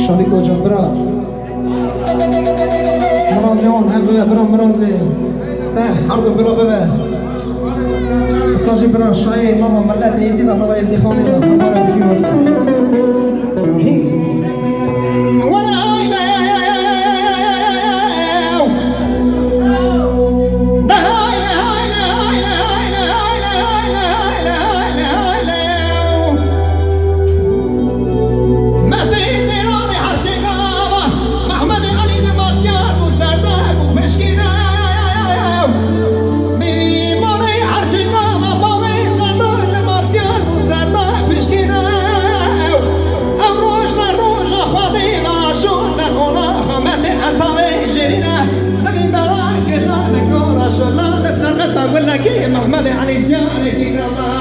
شادی کجا برا مرازی آن هم ببه برا مرازی هر دو برا ببه ساجی برا شایی ماما ملت نیزی و بابا ازدی خانی و همارا بکی بازم محمد علي زيانك